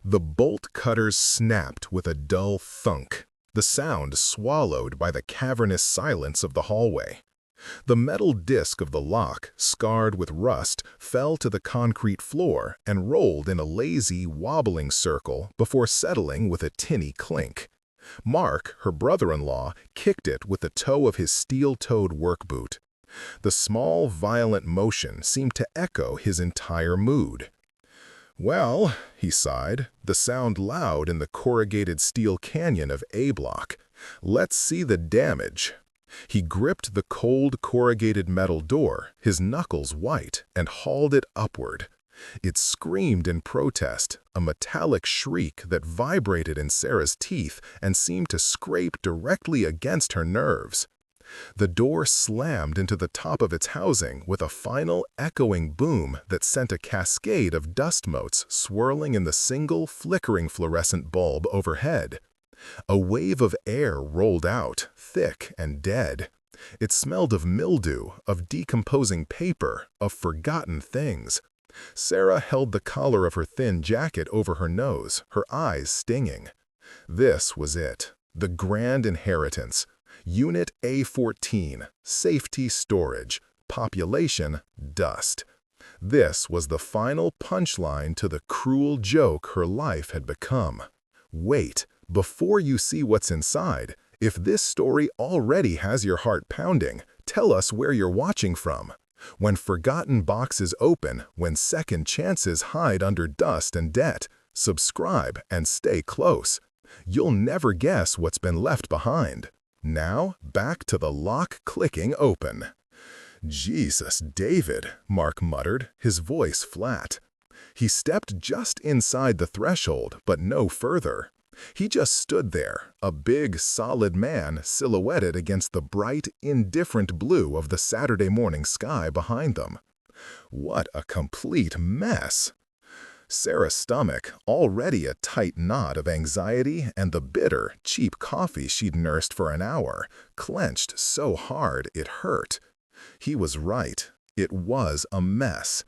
The bolt cutters snapped with a dull thunk, the sound swallowed by the cavernous silence of the hallway. The metal disc of the lock, scarred with rust, fell to the concrete floor and rolled in a lazy, wobbling circle before settling with a tinny clink. Mark, her brother-in-law, kicked it with the toe of his steel-toed work boot. The small, violent motion seemed to echo his entire mood. "Well," he sighed, the sound loud in the corrugated steel canyon of A-block, "let's see the damage." He gripped the cold, corrugated metal door, his knuckles white, and hauled it upward. It screamed in protest, a metallic shriek that vibrated in Sarah's teeth and seemed to scrape directly against her nerves. The door slammed into the top of its housing with a final echoing boom that sent a cascade of dust motes swirling in the single flickering fluorescent bulb overhead. A wave of air rolled out, thick and dead. It smelled of mildew, of decomposing paper, of forgotten things. Sarah held the collar of her thin jacket over her nose, her eyes stinging. This was it, the grand inheritance. Unit A14, safety storage, population dust. This was the final punchline to the cruel joke her life had become. Wait, before you see what's inside, if this story already has your heart pounding, tell us where you're watching from. When forgotten boxes open, when second chances hide under dust and debt, subscribe and stay close. You'll never guess what's been left behind. Now, back to the lock clicking open. "Jesus, David," Mark muttered, his voice flat. He stepped just inside the threshold, but no further. He just stood there, a big, solid man silhouetted against the bright, indifferent blue of the Saturday morning sky behind them. What a complete mess! Sarah's stomach, already a tight knot of anxiety and the bitter, cheap coffee she'd nursed for an hour, clenched so hard it hurt. He was right. It was a mess.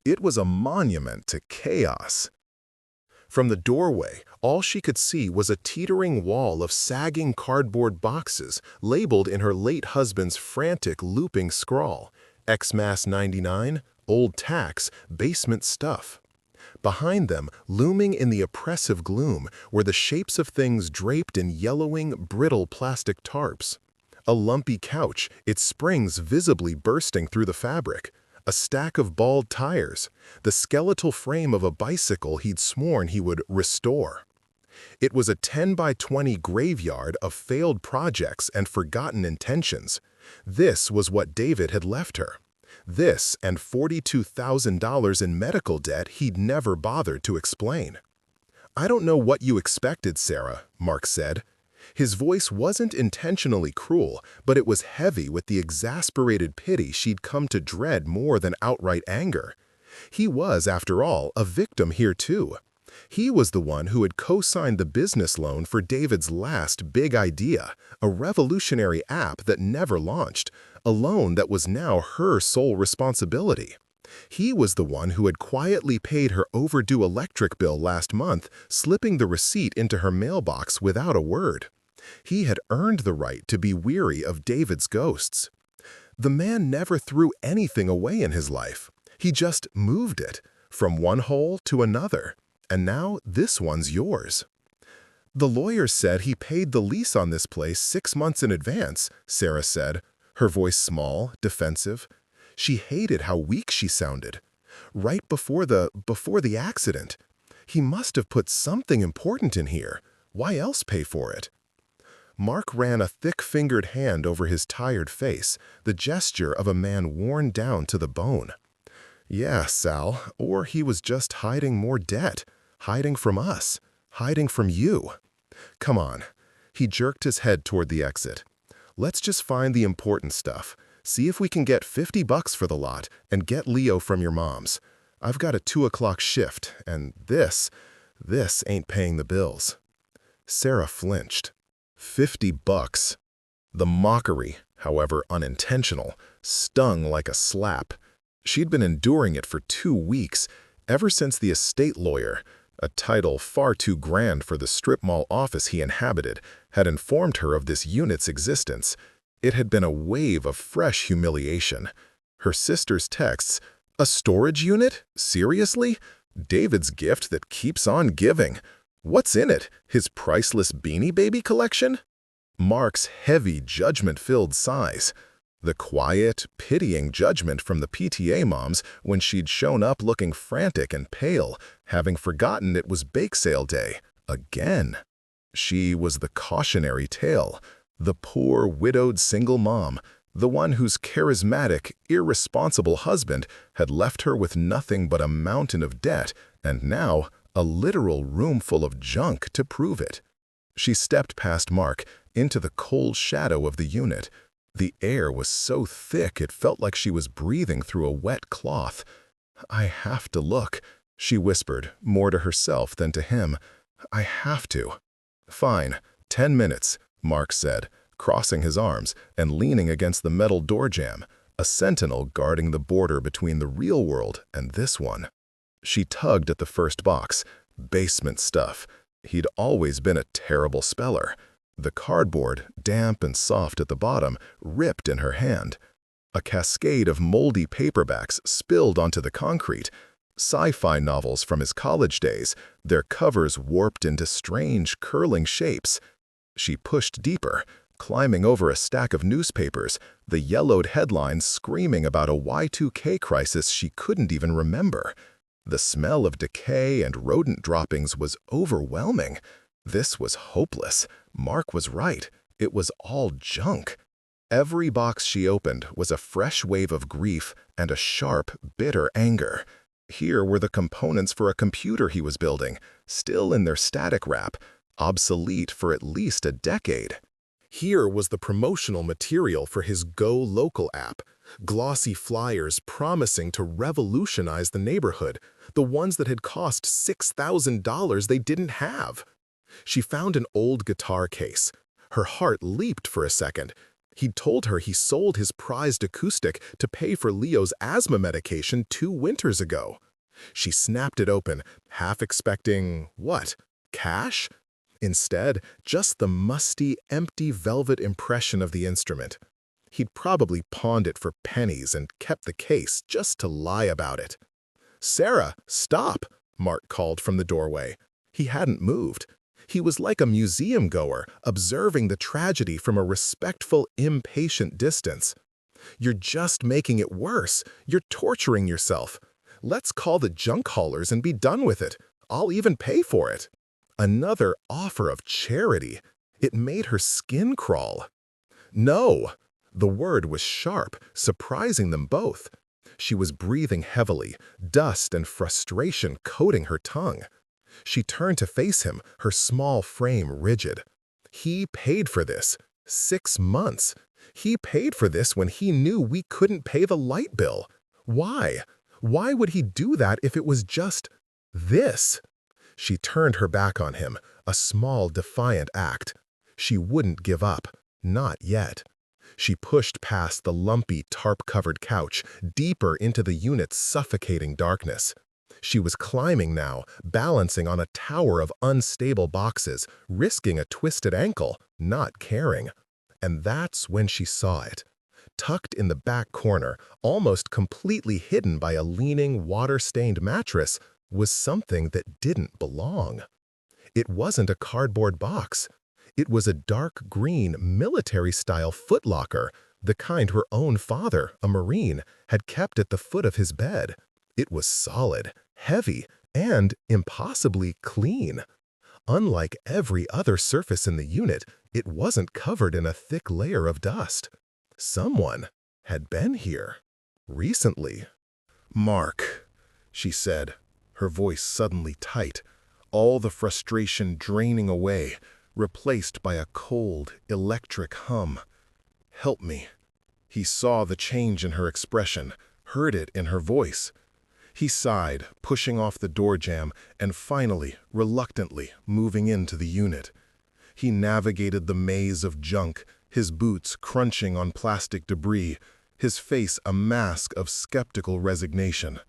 It was a monument to chaos. From the doorway, all she could see was a teetering wall of sagging cardboard boxes labeled in her late husband's frantic, looping scrawl, Xmas 99, old tax, basement stuff. Behind them, looming in the oppressive gloom, were the shapes of things draped in yellowing, brittle plastic tarps. A lumpy couch, its springs visibly bursting through the fabric. A stack of bald tires, the skeletal frame of a bicycle he'd sworn he would restore. It was a 10 by 20 graveyard of failed projects and forgotten intentions. This was what David had left her. This and $42,000 in medical debt he'd never bothered to explain. "I don't know what you expected, Sarah," Mark said. His voice wasn't intentionally cruel, but it was heavy with the exasperated pity she'd come to dread more than outright anger. He was, after all, a victim here too. He was the one who had co-signed the business loan for David's last big idea, a revolutionary app that never launched, a loan that was now her sole responsibility. He was the one who had quietly paid her overdue electric bill last month, slipping the receipt into her mailbox without a word. He had earned the right to be weary of David's ghosts. The man never threw anything away in his life. He just moved it, from one hole to another. And now this one's yours. "The lawyer said he paid the lease on this place 6 months in advance," Sarah said, her voice small, defensive. She hated how weak she sounded. "Right before the accident. He must have put something important in here. Why else pay for it?" Mark ran a thick-fingered hand over his tired face, the gesture of a man worn down to the bone. "Yeah, Sal, or he was just hiding more debt, hiding from us, hiding from you. Come on." He jerked his head toward the exit. "Let's just find the important stuff. See if we can get $50 for the lot and get Leo from your mom's. I've got a 2 o'clock shift, and this ain't paying the bills." Sarah flinched. $50. The mockery, however unintentional, stung like a slap. She'd been enduring it for 2 weeks, ever since the estate lawyer, A title far too grand for the strip mall office he inhabited had informed her of this unit's existence. It had been a wave of fresh humiliation. Her sister's texts, "A storage unit? Seriously? David's gift that keeps on giving. What's in it? His priceless Beanie Baby collection?" Mark's heavy, judgment-filled sighs. The quiet, pitying judgment from the PTA moms when she'd shown up looking frantic and pale, having forgotten it was bake sale day. Again. She was the cautionary tale, the poor, widowed single mom, the one whose charismatic, irresponsible husband had left her with nothing but a mountain of debt and now a literal room full of junk to prove it. She stepped past Mark into the cold shadow of the unit. The air was so thick it felt like she was breathing through a wet cloth. "I have to look," she whispered, more to herself than to him. "I have to." "Fine, 10 minutes," Mark said, crossing his arms and leaning against the metal door jamb, a sentinel guarding the border between the real world and this one. She tugged at the first box. Basement stuff. He'd always been a terrible speller. The cardboard, damp and soft at the bottom, ripped in her hand. A cascade of moldy paperbacks spilled onto the concrete. Sci-fi novels from his college days, their covers warped into strange, curling shapes. She pushed deeper, climbing over a stack of newspapers, the yellowed headlines screaming about a Y2K crisis she couldn't even remember. The smell of decay and rodent droppings was overwhelming. This was hopeless. Mark was right. It was all junk. Every box she opened was a fresh wave of grief and a sharp, bitter anger. Here were the components for a computer he was building, still in their static wrap, obsolete for at least a decade. Here was the promotional material for his Go Local app, glossy flyers promising to revolutionize the neighborhood, the ones that had cost $6,000 they didn't have. She found an old guitar case. Her heart leaped for a second. He'd told her he sold his prized acoustic to pay for Leo's asthma medication 2 winters ago. She snapped it open, half expecting, what, cash? Instead, just the musty, empty velvet impression of the instrument. He'd probably pawned it for pennies and kept the case just to lie about it. "Sarah, stop!" Mark called from the doorway. He hadn't moved. He was like a museum-goer, observing the tragedy from a respectful, impatient distance. "You're just making it worse. You're torturing yourself. Let's call the junk haulers and be done with it. I'll even pay for it." Another offer of charity. It made her skin crawl. "No!" The word was sharp, surprising them both. She was breathing heavily, dust and frustration coating her tongue. She turned to face him, her small frame rigid. He paid for this. 6 months. He paid for this when he knew we couldn't pay the light bill. Why? Why would he do that if it was just this? She turned her back on him, a small, defiant act. She wouldn't give up. Not yet. She pushed past the lumpy, tarp-covered couch, deeper into the unit's suffocating darkness. She was climbing now, balancing on a tower of unstable boxes, risking a twisted ankle, not caring. And that's when she saw it. Tucked in the back corner, almost completely hidden by a leaning, water-stained mattress, was something that didn't belong. It wasn't a cardboard box. It was a dark green, military-style footlocker, the kind her own father, a Marine, had kept at the foot of his bed. It was solid, heavy, and impossibly clean. Unlike every other surface in the unit, it wasn't covered in a thick layer of dust. Someone had been here. Recently. "Mark," she said, her voice suddenly tight, all the frustration draining away, replaced by a cold, electric hum. "Help me." He saw the change in her expression, heard it in her voice. He sighed, pushing off the door jamb and finally, reluctantly, moving into the unit. He navigated the maze of junk, his boots crunching on plastic debris, his face a mask of skeptical resignation.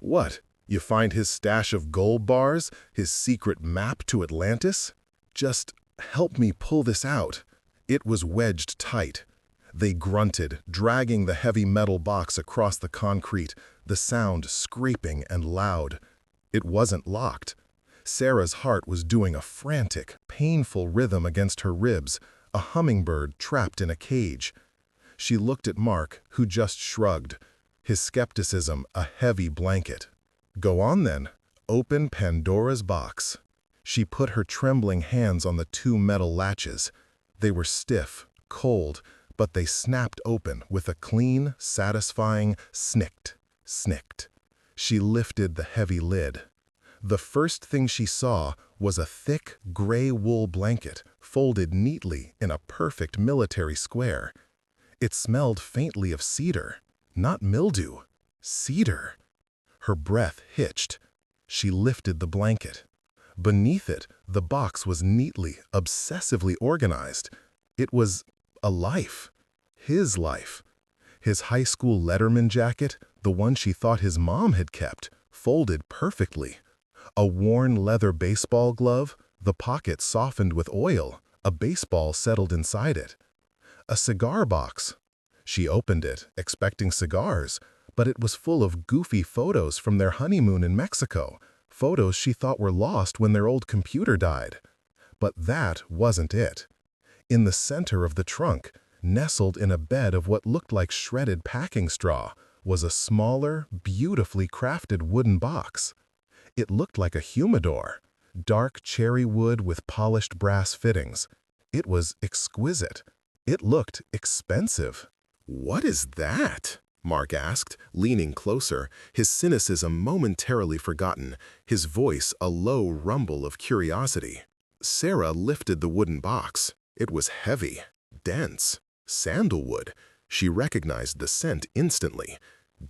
What? You find his stash of gold bars, his secret map to Atlantis? Just help me pull this out." It was wedged tight. They grunted, dragging the heavy metal box across the concrete, the sound scraping and loud. It wasn't locked. Sarah's heart was doing a frantic, painful rhythm against her ribs, a hummingbird trapped in a cage. She looked at Mark, who just shrugged, his skepticism a heavy blanket. "Go on then. Open Pandora's box." She put her trembling hands on the two metal latches. They were stiff, cold, but they snapped open with a clean, satisfying snicked, snicked. She lifted the heavy lid. The first thing she saw was a thick, gray wool blanket folded neatly in a perfect military square. It smelled faintly of cedar, not mildew, cedar. Her breath hitched. She lifted the blanket. Beneath it, the box was neatly, obsessively organized. It was a life. His life. His high school letterman jacket, the one she thought his mom had kept, folded perfectly. A worn leather baseball glove, the pocket softened with oil, a baseball settled inside it. A cigar box. She opened it, expecting cigars, but it was full of goofy photos from their honeymoon in Mexico, photos she thought were lost when their old computer died. But that wasn't it. In the center of the trunk, nestled in a bed of what looked like shredded packing straw, was a smaller, beautifully crafted wooden box. It looked like a humidor, dark cherry wood with polished brass fittings. It was exquisite. It looked expensive. "What is that?" Mark asked, leaning closer, his cynicism momentarily forgotten, his voice a low rumble of curiosity. Sarah lifted the wooden box. It was heavy, dense, sandalwood. She recognized the scent instantly.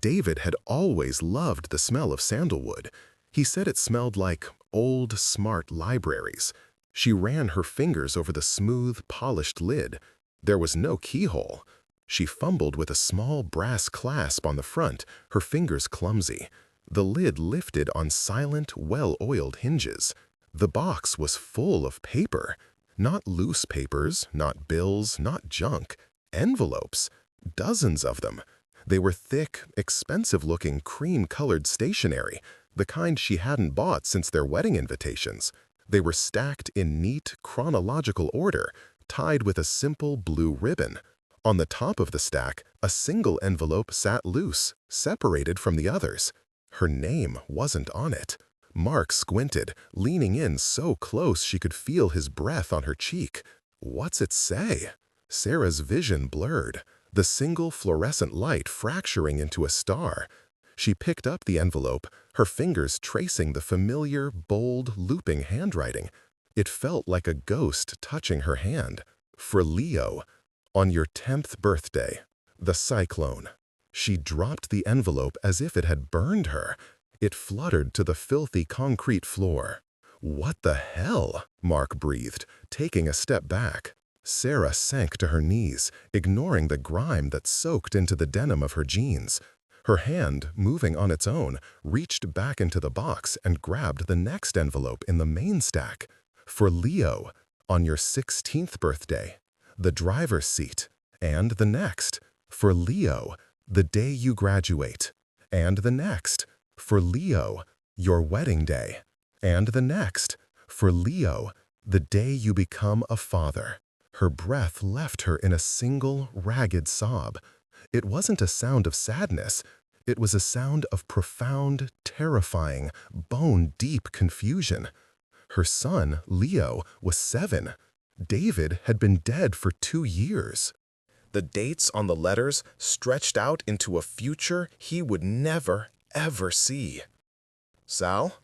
David had always loved the smell of sandalwood. He said it smelled like old, smart libraries. She ran her fingers over the smooth, polished lid. There was no keyhole. She fumbled with a small brass clasp on the front, her fingers clumsy. The lid lifted on silent, well-oiled hinges. The box was full of paper. Not loose papers, not bills, not junk. Envelopes. Dozens of them. They were thick, expensive-looking, cream-colored stationery, the kind she hadn't bought since their wedding invitations. They were stacked in neat, chronological order, tied with a simple blue ribbon. On the top of the stack, a single envelope sat loose, separated from the others. Her name wasn't on it. Mark squinted, leaning in so close she could feel his breath on her cheek. What's it say? Sarah's vision blurred, the single fluorescent light fracturing into a star. She picked up the envelope, her fingers tracing the familiar, bold, looping handwriting. It felt like a ghost touching her hand. For Leo. On your 10th birthday, the cyclone. She dropped the envelope as if it had burned her. It fluttered to the filthy concrete floor. "What the hell?" Mark breathed, taking a step back. Sarah sank to her knees, ignoring the grime that soaked into the denim of her jeans. Her hand, moving on its own, reached back into the box and grabbed the next envelope in the main stack. For Leo, on your 16th birthday. The driver's seat, and the next. For Leo, the day you graduate, and the next. For Leo, your wedding day, and the next. For Leo, the day you become a father. Her breath left her in a single, ragged sob. It wasn't a sound of sadness. It was a sound of profound, terrifying, bone-deep confusion. Her son, Leo, was 7. David had been dead for 2 years. The dates on the letters stretched out into a future he would never, ever see. "Sal?"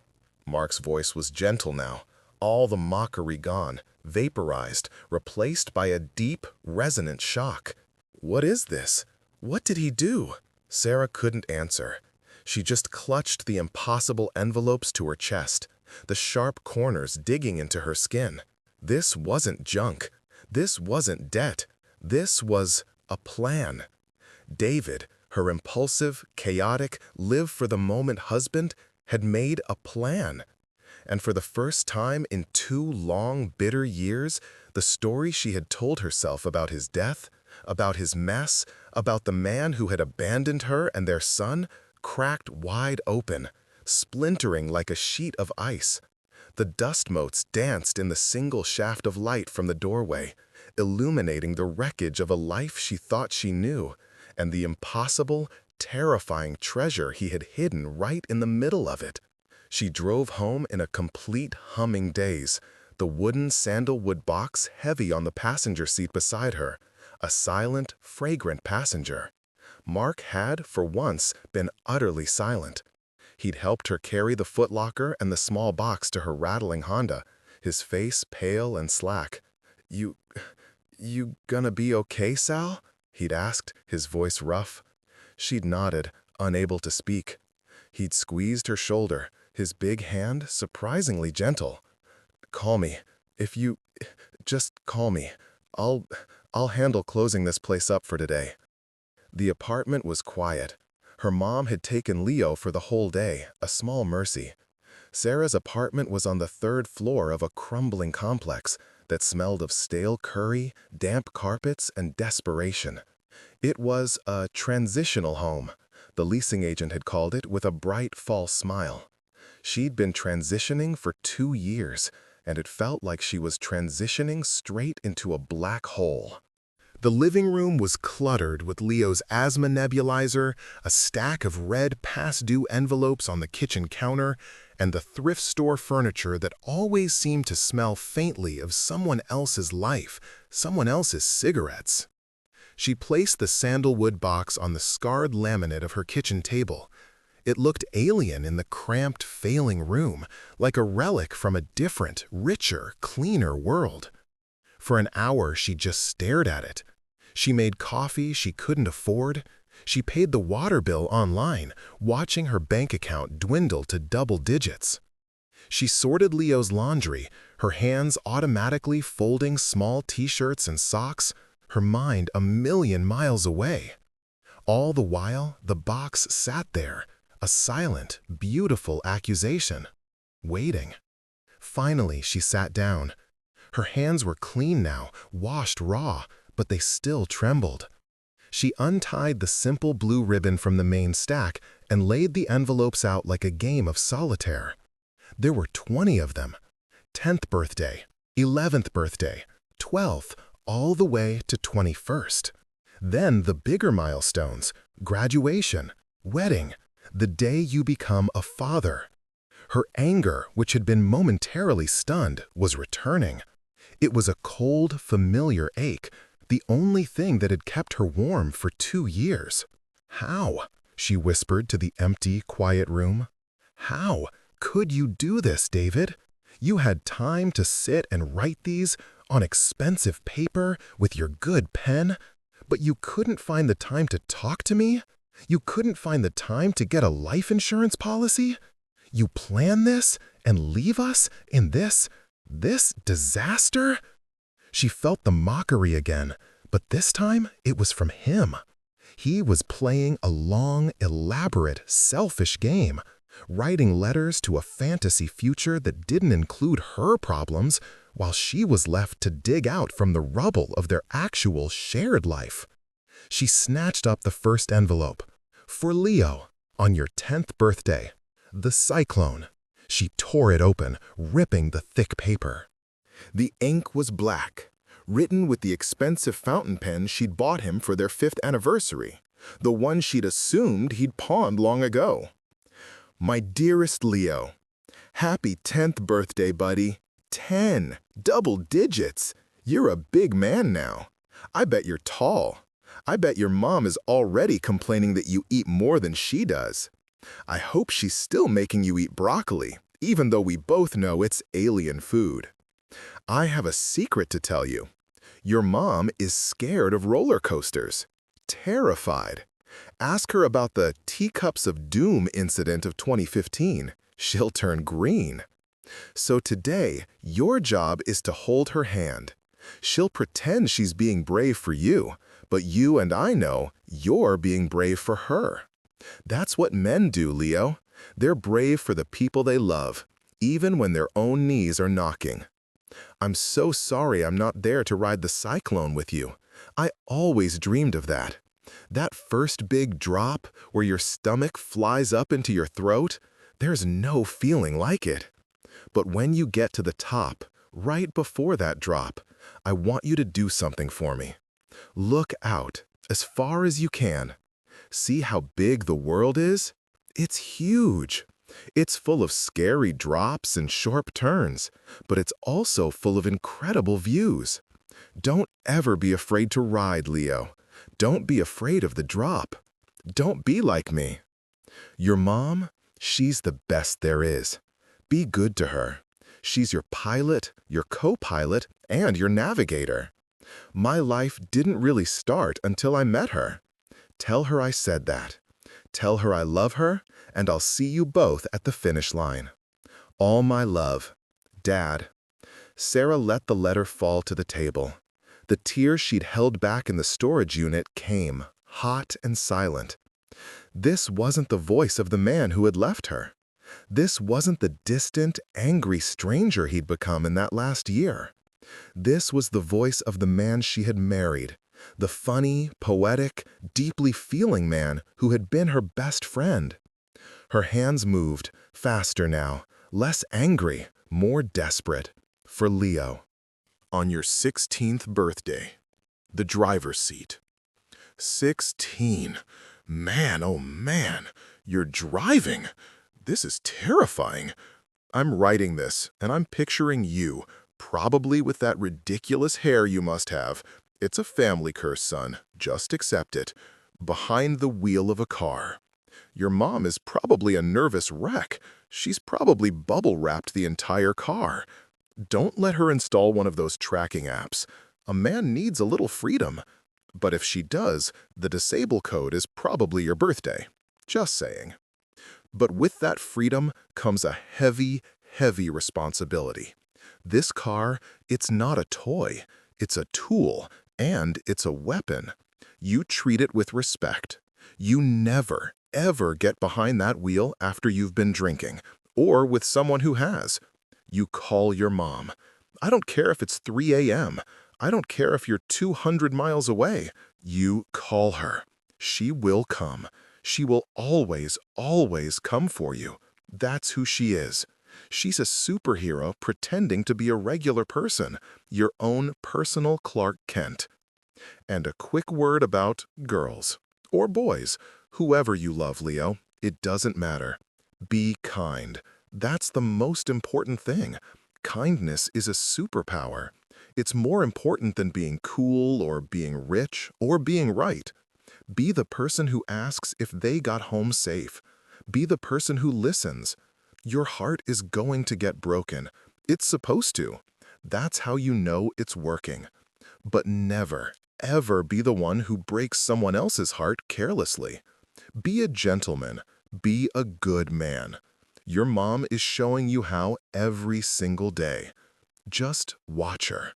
Mark's voice was gentle now, all the mockery gone, vaporized, replaced by a deep, resonant shock. "What is this? What did he do?" Sarah couldn't answer. She just clutched the impossible envelopes to her chest, the sharp corners digging into her skin. This wasn't junk. This wasn't debt. This was a plan. David, her impulsive, chaotic, live-for-the-moment husband, had made a plan. And for the first time in 2 long, bitter years, the story she had told herself about his death, about his mess, about the man who had abandoned her and their son, cracked wide open, splintering like a sheet of ice. The dust motes danced in the single shaft of light from the doorway, illuminating the wreckage of a life she thought she knew, and the impossible, terrifying treasure he had hidden right in the middle of it. She drove home in a complete humming daze, the wooden sandalwood box heavy on the passenger seat beside her, a silent, fragrant passenger. Mark had, for once, been utterly silent. He'd helped her carry the footlocker and the small box to her rattling Honda, his face pale and slack. You gonna be okay, Sal?" he'd asked, his voice rough. She'd nodded, unable to speak. He'd squeezed her shoulder, his big hand surprisingly gentle. "Call me. Just call me. I'll handle closing this place up for today." The apartment was quiet. Her mom had taken Leo for the whole day, a small mercy. Sarah's apartment was on the 3rd floor of a crumbling complex that smelled of stale curry, damp carpets, and desperation. It was a transitional home, the leasing agent had called it with a bright, false smile. She'd been transitioning for 2 years, and it felt like she was transitioning straight into a black hole. The living room was cluttered with Leo's asthma nebulizer, a stack of red past-due envelopes on the kitchen counter, and the thrift store furniture that always seemed to smell faintly of someone else's life, someone else's cigarettes. She placed the sandalwood box on the scarred laminate of her kitchen table. It looked alien in the cramped, failing room, like a relic from a different, richer, cleaner world. For an hour, she just stared at it. She made coffee she couldn't afford. She paid the water bill online, watching her bank account dwindle to double digits. She sorted Leo's laundry, her hands automatically folding small t-shirts and socks, her mind a million miles away. All the while, the box sat there, a silent, beautiful accusation, waiting. Finally, she sat down. Her hands were clean now, washed raw, but they still trembled. She untied the simple blue ribbon from the main stack and laid the envelopes out like a game of solitaire. There were 20 of them. 10th birthday, 11th birthday, 12th, all the way to 21st. Then the bigger milestones, graduation, wedding, the day you become a father. Her anger, which had been momentarily stunned, was returning. It was a cold, familiar ache, the only thing that had kept her warm for 2 years. "How?" she whispered to the empty, quiet room. "How could you do this, David? You had time to sit and write these on expensive paper with your good pen, but you couldn't find the time to talk to me? You couldn't find the time to get a life insurance policy? You plan this and leave us in this disaster?" She felt the mockery again, but this time it was from him. He was playing a long, elaborate, selfish game, writing letters to a fantasy future that didn't include her problems, while she was left to dig out from the rubble of their actual shared life. She snatched up the first envelope. "For Leo, on your 10th birthday. The Cyclone." She tore it open, ripping the thick paper. The ink was black, written with the expensive fountain pen she'd bought him for their 5th anniversary, the one she'd assumed he'd pawned long ago. "My dearest Leo, happy 10th birthday, buddy. 10, double digits. You're a big man now. I bet you're tall. I bet your mom is already complaining that you eat more than she does. I hope she's still making you eat broccoli, even though we both know it's alien food. I have a secret to tell you. Your mom is scared of roller coasters. Terrified. Ask her about the Teacups of Doom incident of 2015. She'll turn green. So today, your job is to hold her hand. She'll pretend she's being brave for you, but you and I know you're being brave for her. That's what men do, Leo. They're brave for the people they love, even when their own knees are knocking. I'm so sorry I'm not there to ride the cyclone with you. I always dreamed of that. That first big drop where your stomach flies up into your throat, there's no feeling like it. But when you get to the top, right before that drop, I want you to do something for me. Look out, as far as you can. See how big the world is? It's huge. It's full of scary drops and sharp turns, but it's also full of incredible views. Don't ever be afraid to ride, Leo. Don't be afraid of the drop. Don't be like me. Your mom, she's the best there is. Be good to her. She's your pilot, your co-pilot, and your navigator. My life didn't really start until I met her. Tell her I said that. Tell her I love her, and I'll see you both at the finish line. All my love, Dad. Sarah let the letter fall to the table. The tears she'd held back in the storage unit came, hot and silent. This wasn't the voice of the man who had left her. This wasn't the distant, angry stranger he'd become in that last year. This was the voice of the man she had married, the funny, poetic, deeply feeling man who had been her best friend. Her hands moved, faster now, less angry, more desperate, for Leo. On your 16th birthday, the driver's seat. 16. Man, oh man, you're driving. This is terrifying. I'm writing this, and I'm picturing you, probably with that ridiculous hair you must have. It's a family curse, son. Just accept it. Behind the wheel of a car. Your mom is probably a nervous wreck. She's probably bubble-wrapped the entire car. Don't let her install one of those tracking apps. A man needs a little freedom. But if she does, the disable code is probably your birthday. Just saying. But with that freedom comes a heavy, heavy responsibility. This car, it's not a toy. It's a tool, and it's a weapon. You treat it with respect. You never, ever get behind that wheel after you've been drinking, or with someone who has. You call your mom. I don't care if it's 3 a.m. I don't care if you're 200 miles away. You call her. She will come. She will always, always come for you. That's who she is. She's a superhero pretending to be a regular person, your own personal Clark Kent. And a quick word about girls, or boys, whoever you love, Leo, it doesn't matter. Be kind. That's the most important thing. Kindness is a superpower. It's more important than being cool or being rich or being right. Be the person who asks if they got home safe. Be the person who listens. Your heart is going to get broken. It's supposed to. That's how you know it's working. But never, ever be the one who breaks someone else's heart carelessly. Be a gentleman. Be a good man. Your mom is showing you how every single day. Just watch her.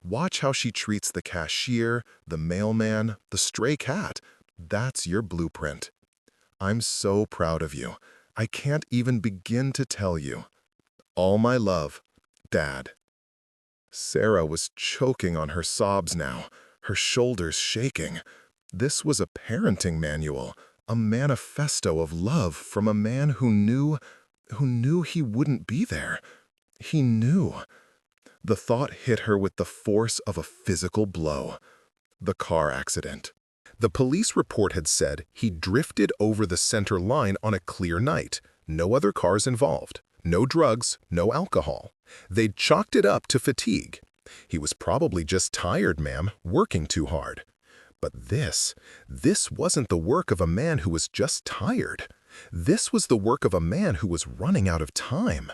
Watch how she treats the cashier, the mailman, the stray cat. That's your blueprint. I'm so proud of you. I can't even begin to tell you. All my love, Dad. Sarah was choking on her sobs now, her shoulders shaking. This was a parenting manual, a manifesto of love from a man who knew he wouldn't be there. He knew. The thought hit her with the force of a physical blow. The car accident. The police report had said he drifted over the center line on a clear night. No other cars involved. No drugs, no alcohol. They'd chalked it up to fatigue. He was probably just tired, ma'am, working too hard. But this wasn't the work of a man who was just tired. This was the work of a man who was running out of time.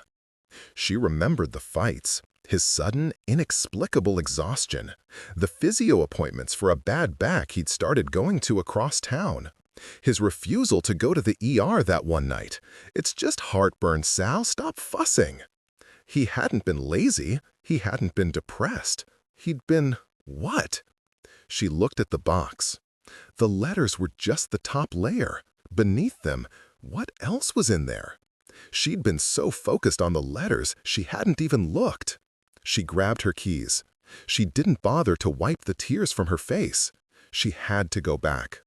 She remembered the fights, his sudden, inexplicable exhaustion, the physio appointments for a bad back he'd started going to across town, his refusal to go to the ER that one night. It's just heartburn, Sal. Stop fussing. He hadn't been lazy. He hadn't been depressed. He'd been what? She looked at the box. The letters were just the top layer. Beneath them, What else was in there? She'd been so focused on the letters, she hadn't even looked. She grabbed her keys. She didn't bother to wipe the tears from her face. She had to go back.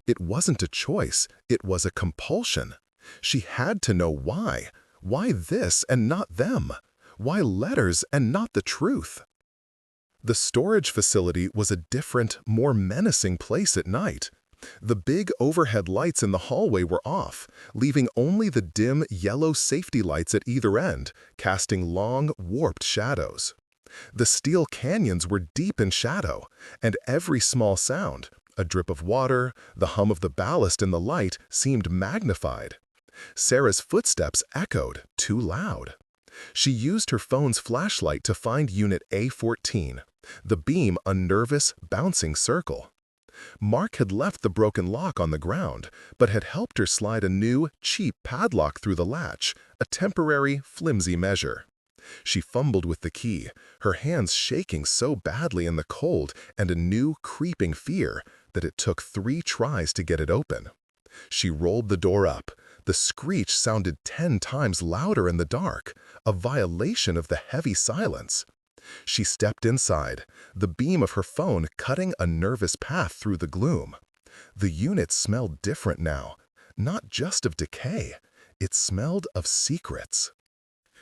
It wasn't a choice, it was a compulsion. She had to know why. Why this and not them? Why letters and not the truth? The storage facility was a different, more menacing place at night. The big overhead lights in the hallway were off, leaving only the dim yellow safety lights at either end, casting long, warped shadows. The steel canyons were deep in shadow, and every small sound, a drip of water, the hum of the ballast in the light, seemed magnified. Sarah's footsteps echoed, too loud. She used her phone's flashlight to find Unit A14, the beam a nervous, bouncing circle. Mark had left the broken lock on the ground, but had helped her slide a new, cheap padlock through the latch, a temporary, flimsy measure. She fumbled with the key, her hands shaking so badly in the cold and a new, creeping fear that it took 3 tries to get it open. She rolled the door up. The screech sounded 10 times louder in the dark, a violation of the heavy silence. She stepped inside, the beam of her phone cutting a nervous path through the gloom. The unit smelled different now, not just of decay. It smelled of secrets.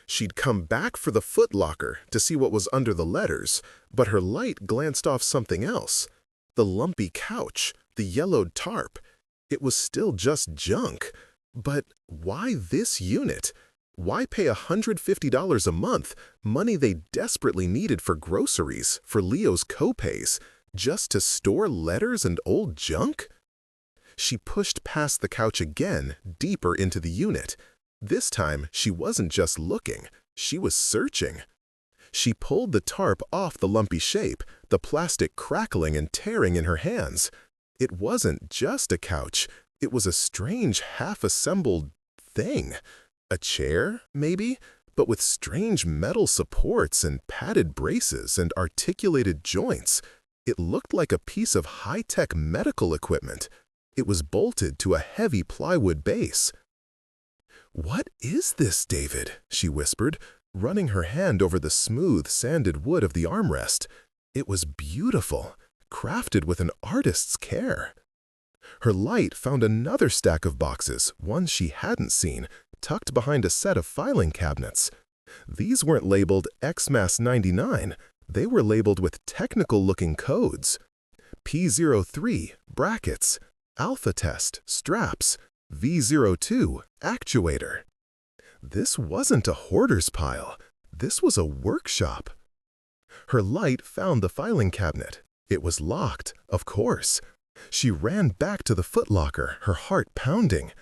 She'd come back for the footlocker to see what was under the letters, but her light glanced off something else. The lumpy couch, the yellowed tarp. It was still just junk. But why this unit? Why pay $150 a month, money they desperately needed for groceries, for Leo's copays, just to store letters and old junk? She pushed past the couch again, deeper into the unit. This time, she wasn't just looking, she was searching. She pulled the tarp off the lumpy shape, the plastic crackling and tearing in her hands. It wasn't just a couch, it was a strange, half-assembled thing. A chair, maybe, but with strange metal supports and padded braces and articulated joints. It looked like a piece of high-tech medical equipment. It was bolted to a heavy plywood base. "What is this, David?" she whispered, running her hand over the smooth, sanded wood of the armrest. It was beautiful, crafted with an artist's care. Her light found another stack of boxes, one she hadn't seen, tucked behind a set of filing cabinets. These weren't labeled XMAS 99, they were labeled with technical-looking codes. P03, brackets, Alpha Test, straps, V02, actuator. This wasn't a hoarder's pile, this was a workshop. Her light found the filing cabinet. It was locked, of course. She ran back to the footlocker, her heart pounding.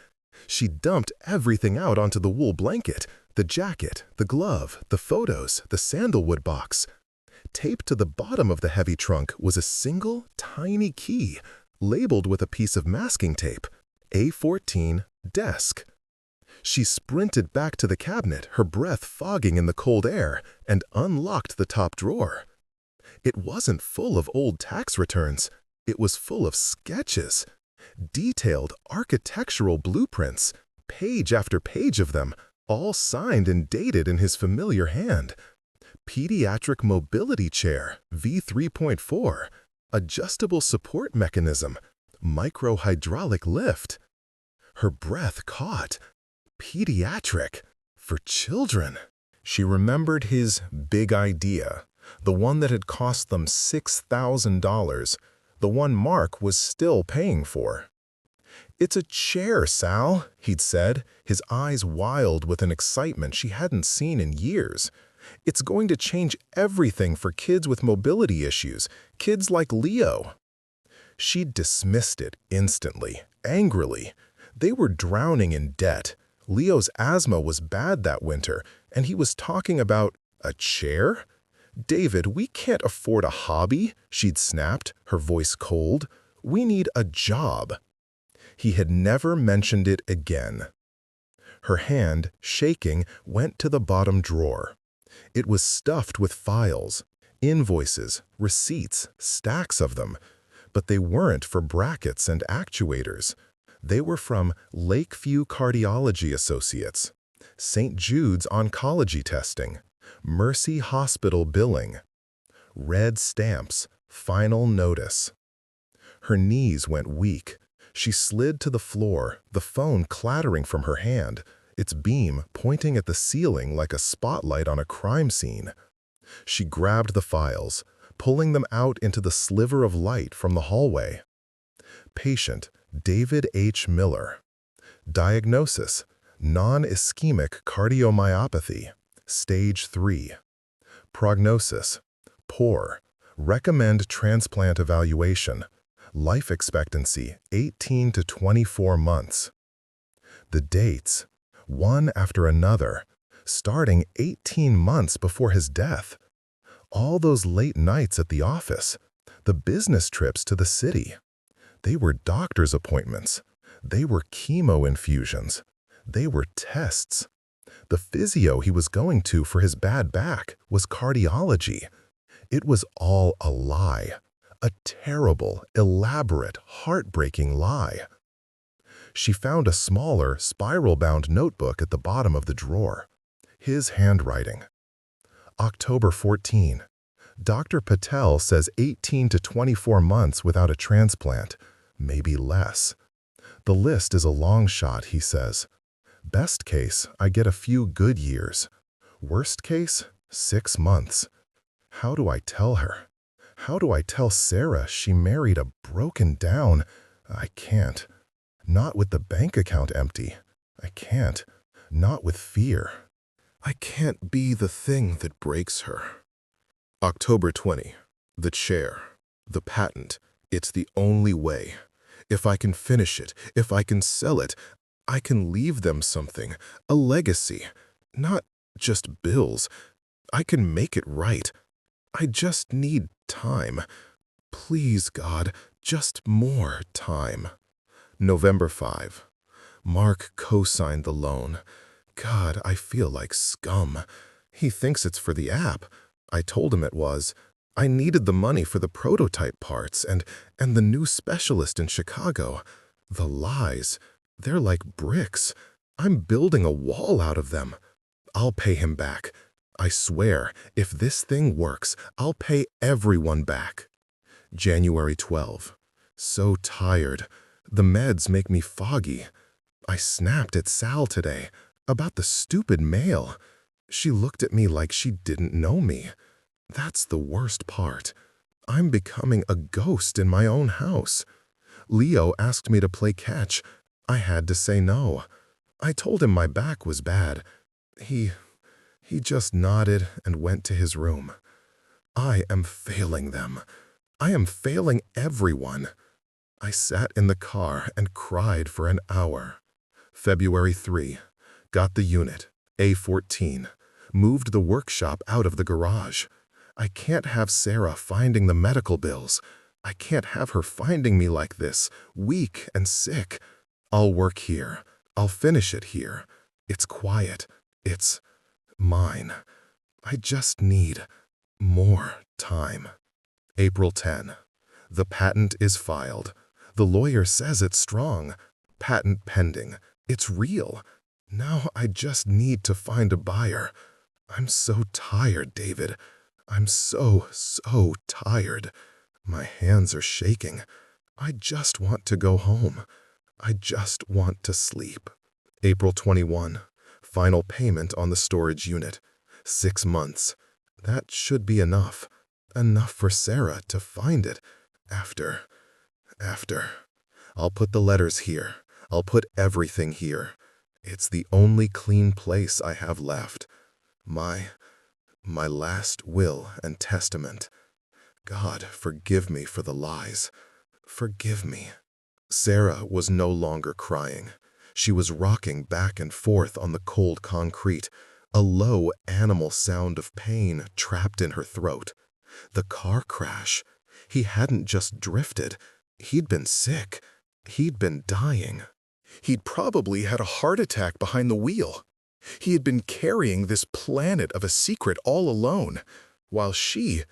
She dumped everything out onto the wool blanket, the jacket, the glove, the photos, the sandalwood box. Taped to the bottom of the heavy trunk was a single, tiny key, labeled with a piece of masking tape, A14, desk. She sprinted back to the cabinet, her breath fogging in the cold air, and unlocked the top drawer. It wasn't full of old tax returns. It was full of sketches. Detailed architectural blueprints, page after page of them, all signed and dated in his familiar hand. Pediatric mobility chair, V3.4, adjustable support mechanism, micro-hydraulic lift. Her breath caught. Pediatric, for children. She remembered his big idea, the one that had cost them $6,000. The one Mark was still paying for. "It's a chair, Sal," he'd said, his eyes wild with an excitement she hadn't seen in years. "It's going to change everything for kids with mobility issues, kids like Leo." She'd dismissed it instantly, angrily. They were drowning in debt. Leo's asthma was bad that winter, and he was talking about a chair? "David, we can't afford a hobby," she'd snapped, her voice cold. "We need a job." He had never mentioned it again. Her hand, shaking, went to the bottom drawer. It was stuffed with files, invoices, receipts, stacks of them. But they weren't for brackets and actuators. They were from Lakeview Cardiology Associates, St. Jude's Oncology Testing, Mercy Hospital Billing. Red stamps, final notice. Her knees went weak. She slid to the floor, the phone clattering from her hand, its beam pointing at the ceiling like a spotlight on a crime scene. She grabbed the files, pulling them out into the sliver of light from the hallway. Patient David H. Miller. Diagnosis: non-ischemic cardiomyopathy, stage 3. Prognosis: poor. Recommend transplant evaluation. Life expectancy 18 to 24 months. The dates, one after another, starting 18 months before his death. All those late nights at the office, the business trips to the city. They were doctor's appointments. They were chemo infusions. They were tests. The physio he was going to for his bad back was cardiology. It was all a lie. A terrible, elaborate, heartbreaking lie. She found a smaller, spiral-bound notebook at the bottom of the drawer. His handwriting. October 14. Dr. Patel says 18 to 24 months without a transplant, maybe less. The list is a long shot, he says. Best case, I get a few good years. Worst case, 6 months. How do I tell her? How do I tell Sarah she married a broken down? I can't. Not with the bank account empty. I can't. Not with fear. I can't be the thing that breaks her. October 20. The chair. The patent. It's the only way. If I can finish it, if I can sell it, I can leave them something, a legacy. Not just bills. I can make it right. I just need time. Please, God, just more time. November 5. Mark co-signed the loan. God, I feel like scum. He thinks it's for the app. I told him it was. I needed the money for the prototype parts and the new specialist in Chicago. The lies. They're like bricks. I'm building a wall out of them. I'll pay him back. I swear, if this thing works, I'll pay everyone back. January 12. So tired. The meds make me foggy. I snapped at Sal today about the stupid mail. She looked at me like she didn't know me. That's the worst part. I'm becoming a ghost in my own house. Leo asked me to play catch. I had to say no. I told him my back was bad. He just nodded and went to his room. I am failing them. I am failing everyone. I sat in the car and cried for an hour. February 3. Got the unit, A14. Moved the workshop out of the garage. I can't have Sarah finding the medical bills. I can't have her finding me like this, weak and sick. I'll work here. I'll finish it here. It's quiet. It's mine. I just need more time. April 10. The patent is filed. The lawyer says it's strong. Patent pending. It's real. Now I just need to find a buyer. I'm so tired, David. I'm so tired. My hands are shaking. I just want to go home. I just want to sleep. April 21. Final payment on the storage unit. 6 months. That should be enough. Enough for Sarah to find it. After. I'll put the letters here. I'll put everything here. It's the only clean place I have left. My last will and testament. God, forgive me for the lies. Forgive me. Sarah was no longer crying. She was rocking back and forth on the cold concrete, a low animal sound of pain trapped in her throat. The car crash. He hadn't just drifted. He'd been sick. He'd been dying. He'd probably had a heart attack behind the wheel. He had been carrying this planet of a secret all alone, while she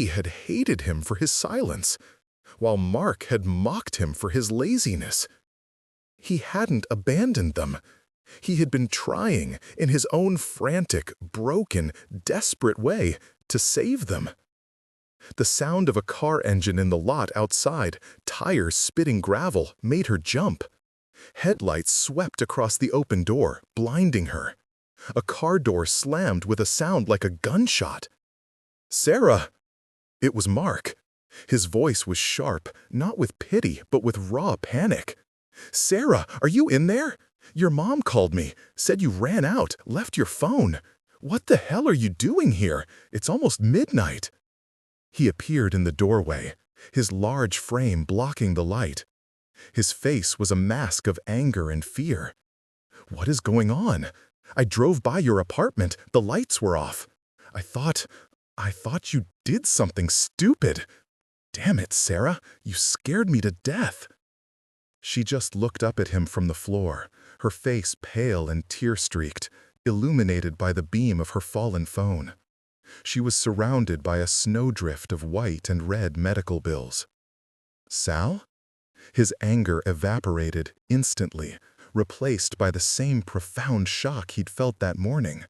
had hated him for his silence, while Mark had mocked him for his laziness. He hadn't abandoned them. He had been trying, in his own frantic, broken, desperate way, to save them. The sound of a car engine in the lot outside, tires spitting gravel, made her jump. Headlights swept across the open door, blinding her. A car door slammed with a sound like a gunshot. "Sarah!" It was Mark. His voice was sharp, not with pity, but with raw panic. "Sarah, are you in there? Your mom called me, said you ran out, left your phone. What the hell are you doing here? It's almost midnight." He appeared in the doorway, his large frame blocking the light. His face was a mask of anger and fear. "What is going on? I drove by your apartment, the lights were off. I thought you did something stupid. Damn it, Sarah, you scared me to death." She just looked up at him from the floor, her face pale and tear-streaked, illuminated by the beam of her fallen phone. She was surrounded by a snowdrift of white and red medical bills. "Sal?" His anger evaporated instantly, replaced by the same profound shock he'd felt that morning.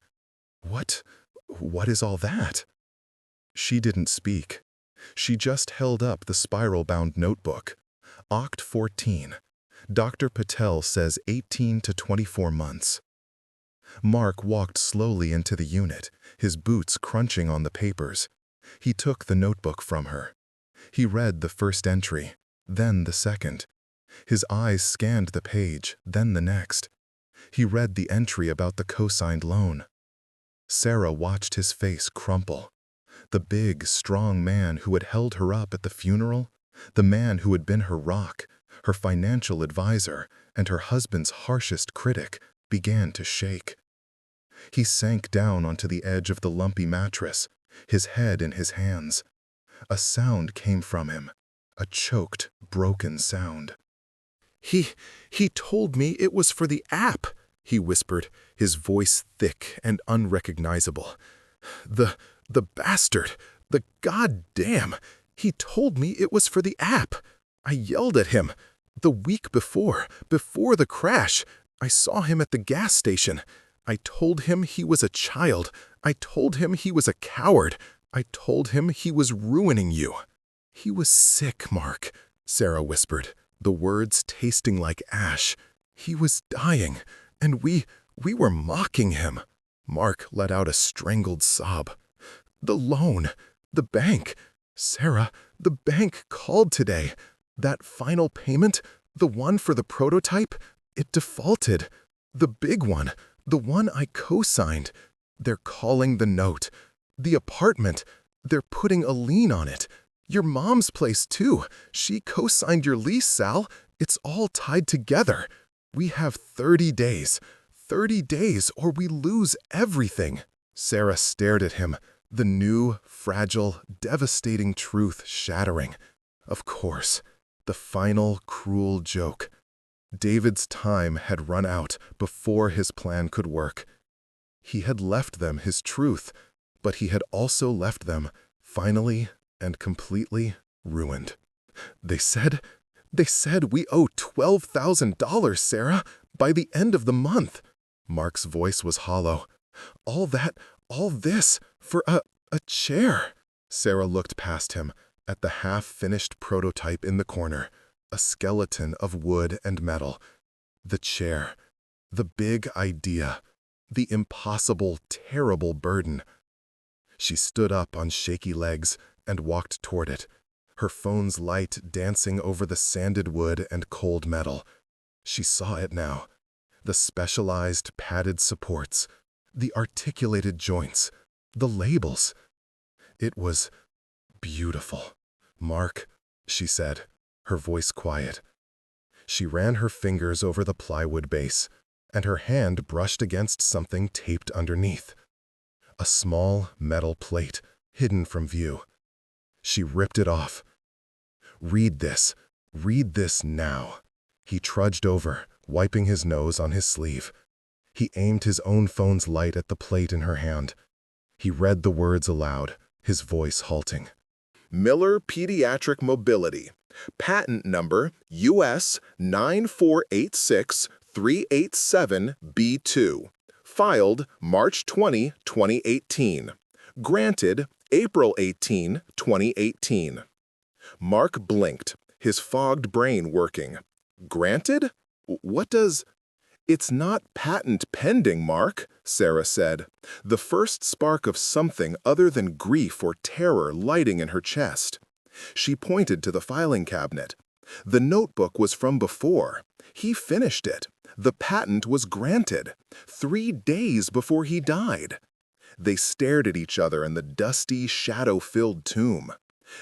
What is all that?" She didn't speak. She just held up the spiral-bound notebook. Oct 14. Dr. Patel says 18 to 24 months. Mark walked slowly into the unit, his boots crunching on the papers. He took the notebook from her. He read the first entry, then the second. His eyes scanned the page, then the next. He read the entry about the co-signed loan. Sarah watched his face crumple. The big, strong man who had held her up at the funeral, the man who had been her rock, her financial advisor, and her husband's harshest critic, began to shake. He sank down onto the edge of the lumpy mattress, his head in his hands. A sound came from him, a choked, broken sound. He told me it was for the app," he whispered, his voice thick and unrecognizable. The bastard, the goddamn, he told me it was for the app. I yelled at him. The week before the crash, I saw him at the gas station. I told him he was a child. I told him he was a coward. I told him he was ruining you." "He was sick, Mark," Sarah whispered, the words tasting like ash. "He was dying, and we were mocking him." Mark let out a strangled sob. "The loan, the bank. Sarah, the bank called today. That final payment, the one for the prototype, it defaulted. The big one, the one I co-signed. They're calling the note. The apartment, they're putting a lien on it. Your mom's place, too. She co-signed your lease, Sal. It's all tied together. We have 30 days. 30 days, or we lose everything." Sarah stared at him, the new, fragile, devastating truth shattering. Of course, the final, cruel joke. David's time had run out before his plan could work. He had left them his truth, but he had also left them, finally and completely, ruined. They said we owe $12,000, Sarah, by the end of the month." Mark's voice was hollow. All this, for a chair." Sarah looked past him, at the half-finished prototype in the corner, a skeleton of wood and metal. The chair, the big idea, the impossible, terrible burden. She stood up on shaky legs and walked toward it, her phone's light dancing over the sanded wood and cold metal. She saw it now. The specialized padded supports, the articulated joints, the labels. It was beautiful. "Mark," she said, her voice quiet. She ran her fingers over the plywood base, and her hand brushed against something taped underneath. A small metal plate, hidden from view. She ripped it off. Read this now." He trudged over, wiping his nose on his sleeve. He aimed his own phone's light at the plate in her hand. He read the words aloud, his voice halting. "Miller Pediatric Mobility. Patent number US 9486387B2. Filed March 20, 2018. Granted April 18, 2018. Mark blinked, his fogged brain working. Granted? What does... It's not patent pending, Mark, Sarah said, the first spark of something other than grief or terror lighting in her chest. She pointed to the filing cabinet. The notebook was from before. He finished it. The patent was granted, 3 days before he died. They stared at each other in the dusty, shadow-filled tomb.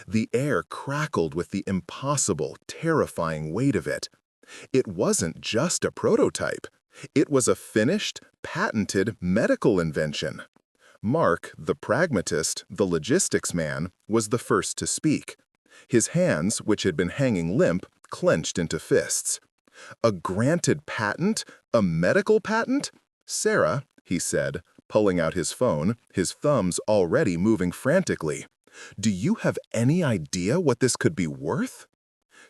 The air crackled with the impossible, terrifying weight of it. It wasn't just a prototype. It was a finished, patented medical invention. Mark, the pragmatist, the logistics man, was the first to speak. His hands, which had been hanging limp, clenched into fists. A granted patent? A medical patent? Sarah, he said, pulling out his phone, his thumbs already moving frantically. Do you have any idea what this could be worth?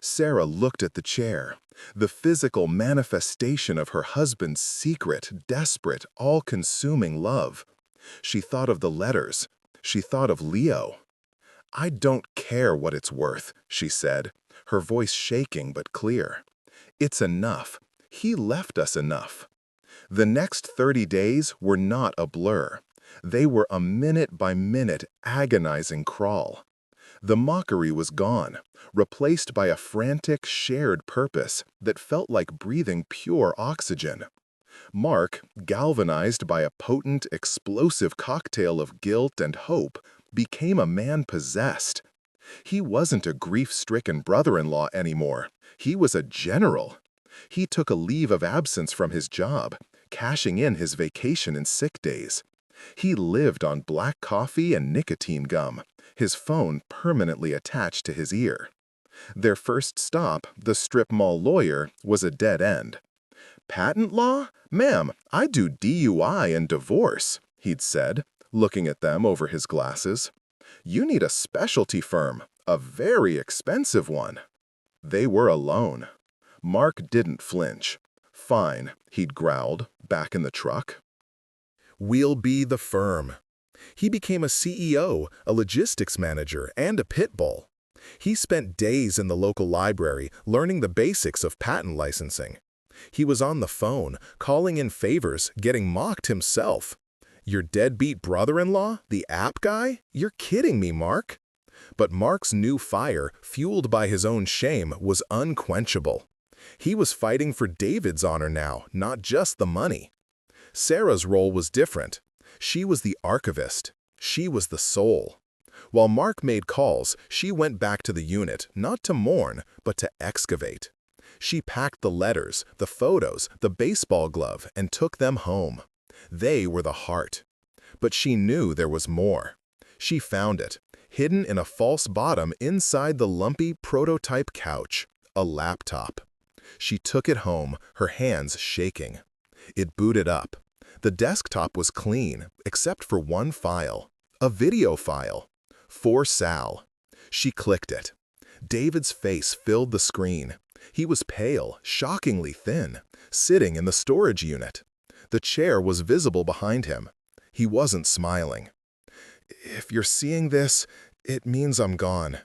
Sarah looked at the chair, the physical manifestation of her husband's secret, desperate, all-consuming love. She thought of the letters. She thought of Leo. I don't care what it's worth, she said, her voice shaking but clear. It's enough. He left us enough. The next 30 days were not a blur. They were a minute-by-minute agonizing crawl. The mockery was gone, replaced by a frantic, shared purpose that felt like breathing pure oxygen. Mark, galvanized by a potent, explosive cocktail of guilt and hope, became a man possessed. He wasn't a grief-stricken brother-in-law anymore. He was a general. He took a leave of absence from his job, cashing in his vacation and sick days. He lived on black coffee and nicotine gum, his phone permanently attached to his ear. Their first stop, the strip mall lawyer, was a dead end. Patent law? Ma'am, I do DUI and divorce, he'd said, looking at them over his glasses. You need a specialty firm, a very expensive one. They were alone. Mark didn't flinch. Fine, he'd growled, back in the truck. We'll be the firm. He became a CEO, a logistics manager, and a pit bull. He spent days in the local library learning the basics of patent licensing. He was on the phone, calling in favors, getting mocked himself. Your deadbeat brother-in-law, the app guy? You're kidding me, Mark. But Mark's new fire, fueled by his own shame, was unquenchable. He was fighting for David's honor now, not just the money. Sarah's role was different. She was the archivist. She was the soul. While Mark made calls, she went back to the unit, not to mourn, but to excavate. She packed the letters, the photos, the baseball glove, and took them home. They were the heart. But she knew there was more. She found it, hidden in a false bottom inside the lumpy prototype couch, a laptop. She took it home, her hands shaking. It booted up. The desktop was clean, except for one file, a video file. For Sal. She clicked it. David's face filled the screen. He was pale, shockingly thin, sitting in the storage unit. The chair was visible behind him. He wasn't smiling. If you're seeing this, it means I'm gone.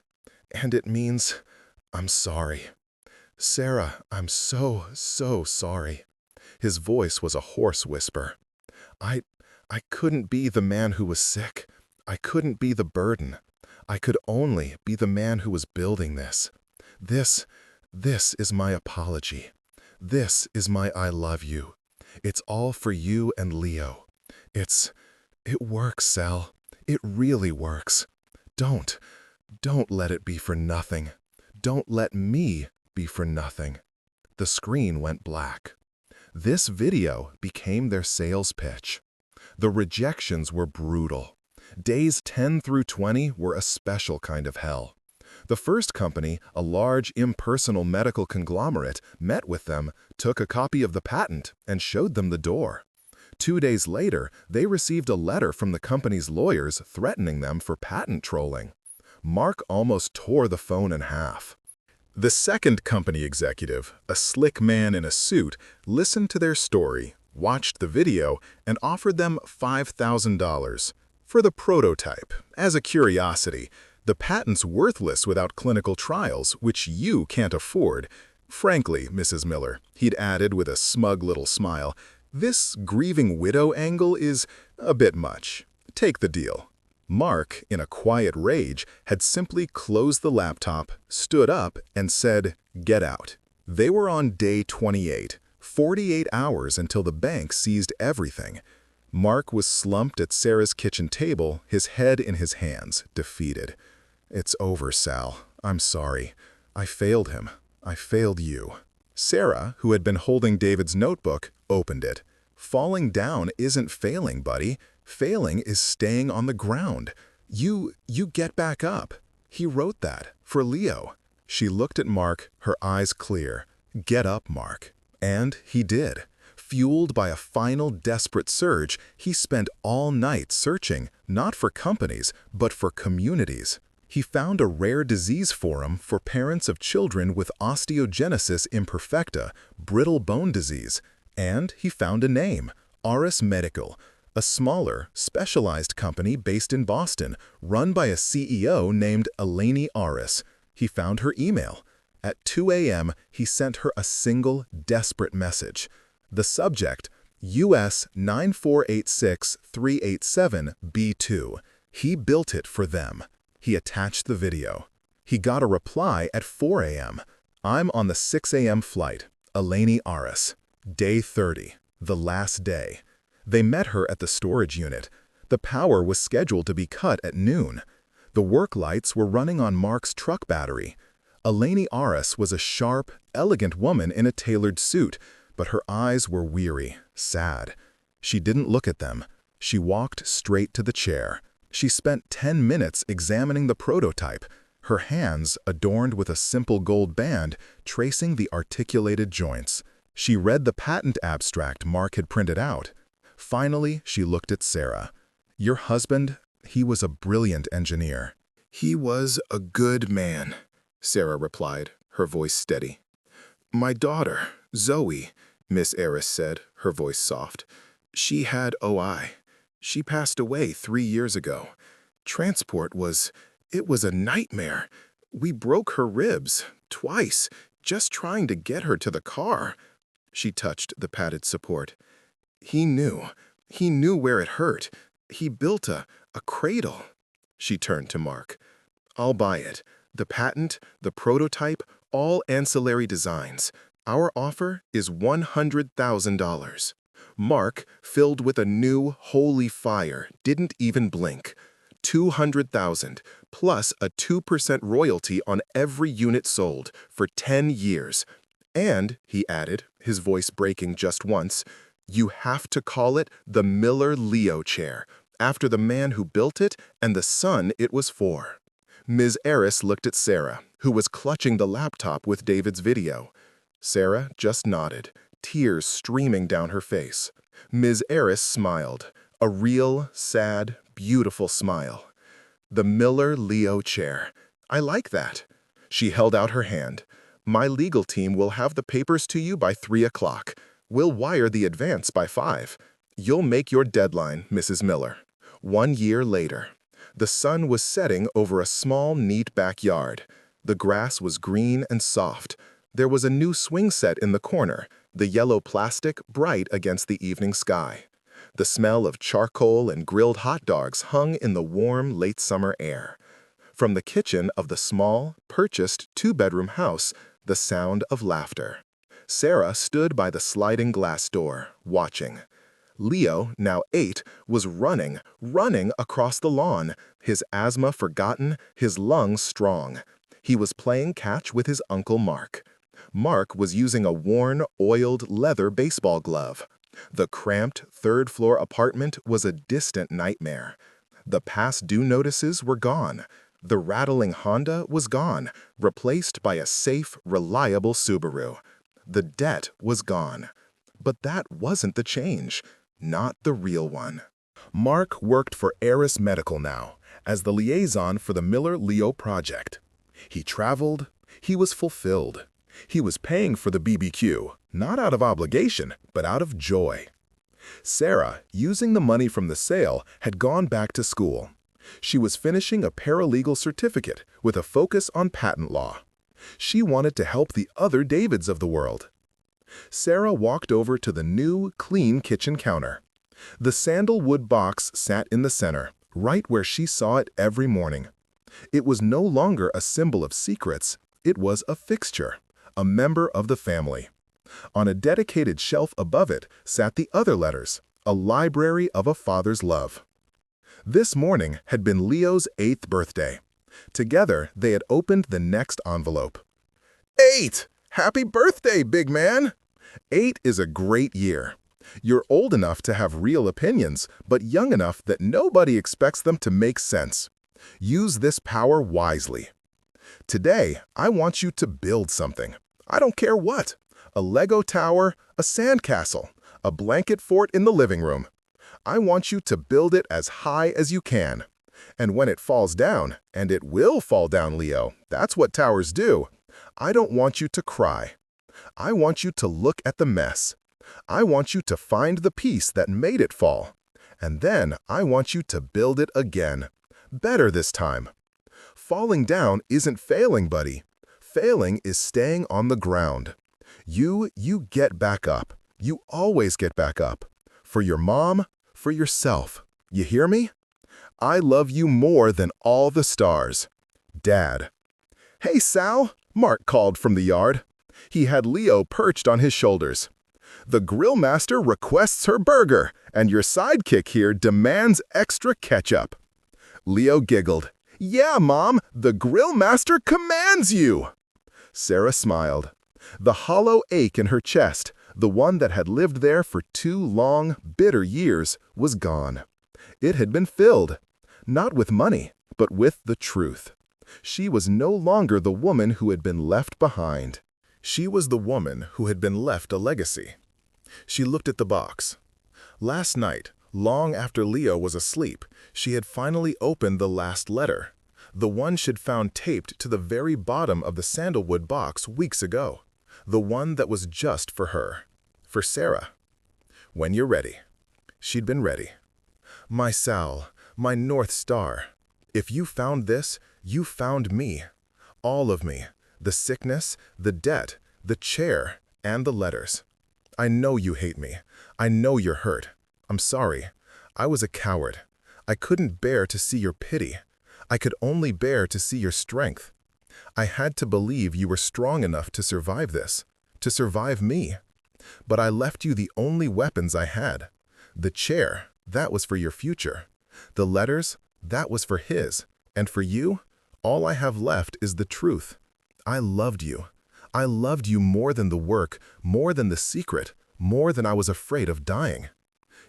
And it means I'm sorry. Sarah, I'm so sorry. His voice was a hoarse whisper. I couldn't be the man who was sick. I couldn't be the burden. I could only be the man who was building this. This is my apology. This is my I love you. It's all for you and Leo. It works, Sal. It really works. Don't let it be for nothing. Don't let me be for nothing. The screen went black. This video became their sales pitch. The rejections were brutal. Days 10 through 20 were a special kind of hell. The first company, a large, impersonal medical conglomerate, met with them, took a copy of the patent, and showed them the door. 2 days later, they received a letter from the company's lawyers threatening them for patent trolling. Mark almost tore the phone in half. The second company executive, a slick man in a suit, listened to their story, watched the video, and offered them $5,000 for the prototype. As a curiosity, the patent's worthless without clinical trials, which you can't afford. Frankly, Mrs. Miller, he'd added with a smug little smile, this grieving widow angle is a bit much. Take the deal. Mark, in a quiet rage, had simply closed the laptop, stood up, and said, "Get out." They were on day 28, 48 hours until the bank seized everything. Mark was slumped at Sarah's kitchen table, his head in his hands, defeated. "It's over, Sal. I'm sorry. I failed him. I failed you." Sarah, who had been holding David's notebook, opened it. "Falling down isn't failing, buddy. Failing is staying on the ground. You get back up." He wrote that, for Leo. She looked at Mark, her eyes clear. "Get up, Mark." And he did. Fueled by a final desperate surge, he spent all night searching, not for companies, but for communities. He found a rare disease forum for parents of children with osteogenesis imperfecta, brittle bone disease. And he found a name, Auris Medical, a smaller, specialized company based in Boston, run by a CEO named Eleni Auris. He found her email. At 2 a.m., he sent her a single, desperate message. The subject, US 9486387B2. He built it for them. He attached the video. He got a reply at 4 a.m. "I'm on the 6 a.m. flight. Eleni Auris." Day 30, the last day. They met her at the storage unit. The power was scheduled to be cut at noon. The work lights were running on Mark's truck battery. Eleni Auris was a sharp, elegant woman in a tailored suit, but her eyes were weary, sad. She didn't look at them. She walked straight to the chair. She spent 10 minutes examining the prototype, her hands adorned with a simple gold band tracing the articulated joints. She read the patent abstract Mark had printed out. Finally, she looked at Sarah. "Your husband, he was a brilliant engineer." "He was a good man," Sarah replied, her voice steady. "My daughter, Zoe," Miss Auris said, her voice soft. "She had OI. She passed away 3 years ago. Transport it was a nightmare. We broke her ribs, twice, just trying to get her to the car." She touched the padded support. He knew where it hurt. He built a cradle." She turned to Mark. "I'll buy it. The patent, the prototype, all ancillary designs. Our offer is $100,000. Mark, filled with a new, holy fire, didn't even blink. $200,000, plus a 2% royalty on every unit sold, for 10 years. And, he added, his voice breaking just once, you have to call it the Miller-Leo chair, after the man who built it and the son it was for." Ms. Auris looked at Sarah, who was clutching the laptop with David's video. Sarah just nodded, tears streaming down her face. Ms. Auris smiled, a real, sad, beautiful smile. "The Miller-Leo chair. I like that." She held out her hand. "My legal team will have the papers to you by 3 o'clock. We'll wire the advance by 5. You'll make your deadline, Mrs. Miller." 1 year later. The sun was setting over a small, neat backyard. The grass was green and soft. There was a new swing set in the corner, the yellow plastic bright against the evening sky. The smell of charcoal and grilled hot dogs hung in the warm, late summer air. From the kitchen of the small, purchased 2-bedroom house, the sound of laughter. Sarah stood by the sliding glass door, watching. Leo, now 8, was running across the lawn, his asthma forgotten, his lungs strong. He was playing catch with his Uncle Mark. Mark was using a worn, oiled leather baseball glove. The cramped third-floor apartment was a distant nightmare. The past due notices were gone. The rattling Honda was gone, replaced by a safe, reliable Subaru. The debt was gone. But that wasn't the change, not the real one. Mark worked for Auris Medical now, as the liaison for the Miller-Leo project. He traveled, He was fulfilled. He was paying for the BBQ, not out of obligation, but out of joy. Sarah, using the money from the sale, had gone back to school. She was finishing a paralegal certificate with a focus on patent law. She wanted to help the other Davids of the world. Sarah walked over to the new, clean kitchen counter. The sandalwood box sat in the center, right where she saw it every morning. It was no longer a symbol of secrets. It was a fixture, a member of the family. On a dedicated shelf above it sat the other letters, a library of a father's love. This morning had been Leo's 8th birthday. Together, they had opened the next envelope. 8! Happy birthday, big man! 8 is a great year. You're old enough to have real opinions, but young enough that nobody expects them to make sense. Use this power wisely. Today, I want you to build something. I don't care what. A Lego tower, a sandcastle, a blanket fort in the living room. I want you to build it as high as you can. And when it falls down, and it will fall down, Leo, that's what towers do, I don't want you to cry. I want you to look at the mess. I want you to find the piece that made it fall. And then I want you to build it again. Better this time. Falling down isn't failing, buddy. Failing is staying on the ground. You get back up. You always get back up. For your mom, for yourself. You hear me? I love you more than all the stars. Dad. Hey, Sal, Mark called from the yard. He had Leo perched on his shoulders. The grill master requests her burger, and your sidekick here demands extra ketchup. Leo giggled. Yeah, Mom, the grill master commands you. Sarah smiled. The hollow ache in her chest, the one that had lived there for 2 long, bitter years, was gone. It had been filled, not with money, but with the truth. She was no longer the woman who had been left behind. She was the woman who had been left a legacy. She looked at the box. Last night, long after Leo was asleep, she had finally opened the last letter, the one she'd found taped to the very bottom of the sandalwood box weeks ago, the one that was just for her, for Sarah. When you're ready. She'd been ready. My Sal, my North Star. If you found this, you found me. All of me. The sickness, the debt, the chair, and the letters. I know you hate me. I know you're hurt. I'm sorry. I was a coward. I couldn't bear to see your pity. I could only bear to see your strength. I had to believe you were strong enough to survive this, to survive me. But I left you the only weapons I had. The chair, that was for your future. The letters, that was for his. And for you, all I have left is the truth. I loved you. I loved you more than the work, more than the secret, more than I was afraid of dying.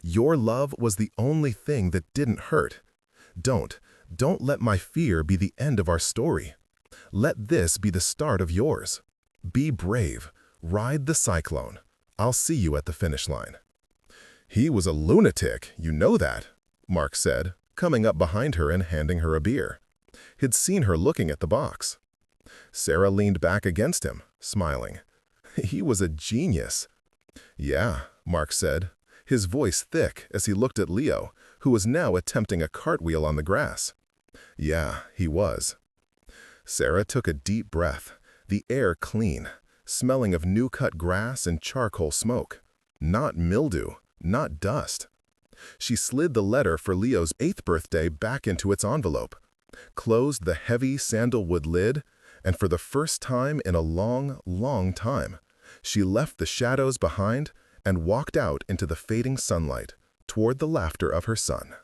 Your love was the only thing that didn't hurt. Don't let my fear be the end of our story. Let this be the start of yours. Be brave. Ride the cyclone. I'll see you at the finish line. He was a lunatic, you know that, Mark said, coming up behind her and handing her a beer. He'd seen her looking at the box. Sarah leaned back against him, smiling. He was a genius. Yeah, Mark said, his voice thick as he looked at Leo, who was now attempting a cartwheel on the grass. Yeah, he was. Sarah took a deep breath, the air clean, smelling of new-cut grass and charcoal smoke. Not mildew, not dust. She slid the letter for Leo's 8th birthday back into its envelope, closed the heavy sandalwood lid, and for the first time in a long, long time, she left the shadows behind and walked out into the fading sunlight toward the laughter of her son.